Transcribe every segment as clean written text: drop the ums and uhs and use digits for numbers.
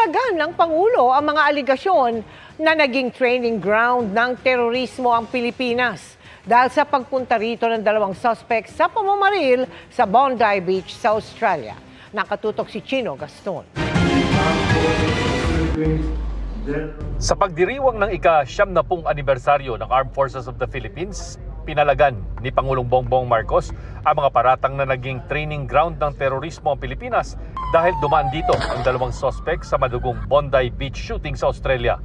Pinalagan ng Pangulo ang mga aligasyon na naging training ground ng terorismo ang Pilipinas dahil sa pagpunta rito ng dalawang suspect sa pamamaril sa Bondi Beach sa Australia. Nakatutok si Chino Gaston. Sa pagdiriwang ng ika-70 anibersaryo ng Armed Forces of the Philippines, pinalagan ni Pangulong Bongbong Marcos ang mga paratang na naging training ground ng terorismo ang Pilipinas dahil dumaan dito ang dalawang suspect sa madugong Bondi Beach shooting sa Australia.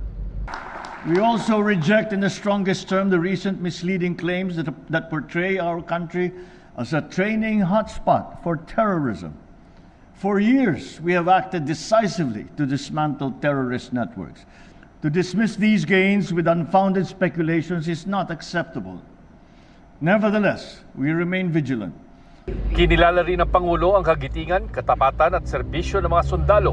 We also reject in the strongest term the recent misleading claims that portray our country as a training hotspot for terrorism. For years, we have acted decisively to dismantle terrorist networks. To dismiss these gains with unfounded speculations is not acceptable. Nevertheless, we remain vigilant. Kinilala rin ng Pangulo ang kagitingan, katapatan at serbisyo ng mga sundalo.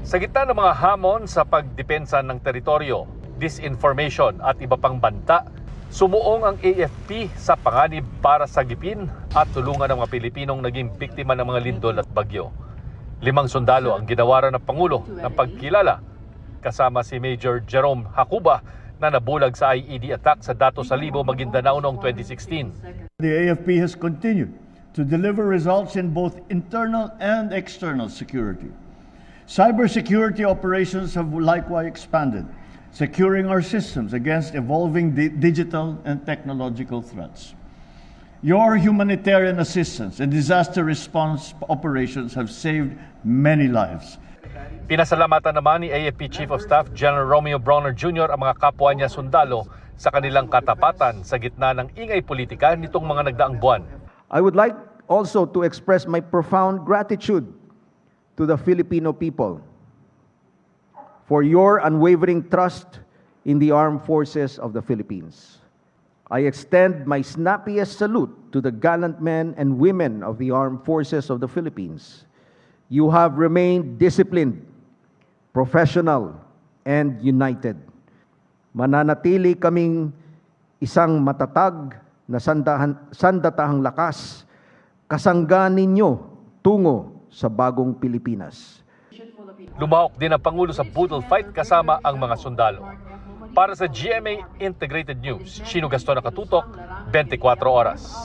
Sa gitna ng mga hamon sa pagdepensa ng teritoryo, disinformation at iba pang banta, sumuong ang AFP sa panganib para sagipin at tulungan ng mga Pilipinong naging biktima ng mga lindol at bagyo. 5 sundalo ang ginawaran ng Pangulo ng pagkilala, kasama si Major Jerome Hacuba na nabulag sa IED attack sa Dato Salibo, Maguindanao noong 2016. The AFP has continued to deliver results in both internal and external security. Cybersecurity operations have likewise expanded, securing our systems against evolving digital and technological threats. Your humanitarian assistance and disaster response operations have saved many lives. Pinasalamatan naman ni AFP Chief of Staff General Romeo Brawner Jr. ang mga kapwa niya sundalo sa kanilang katapatan sa gitna ng ingay politika nitong mga nagdaang buwan. I would like also to express my profound gratitude to the Filipino people for your unwavering trust in the armed forces of the Philippines. I extend my snappiest salute to the gallant men and women of the armed forces of the Philippines. You have remained disciplined, professional, and united. Mananatili kaming isang matatag na sandatahang lakas, kasangga ninyo tungo sa bagong Pilipinas. Lumahok din ang Pangulo sa brutal fight kasama ang mga sundalo. Para sa GMA Integrated News, Chino Gaston, nakatutok, 24 oras.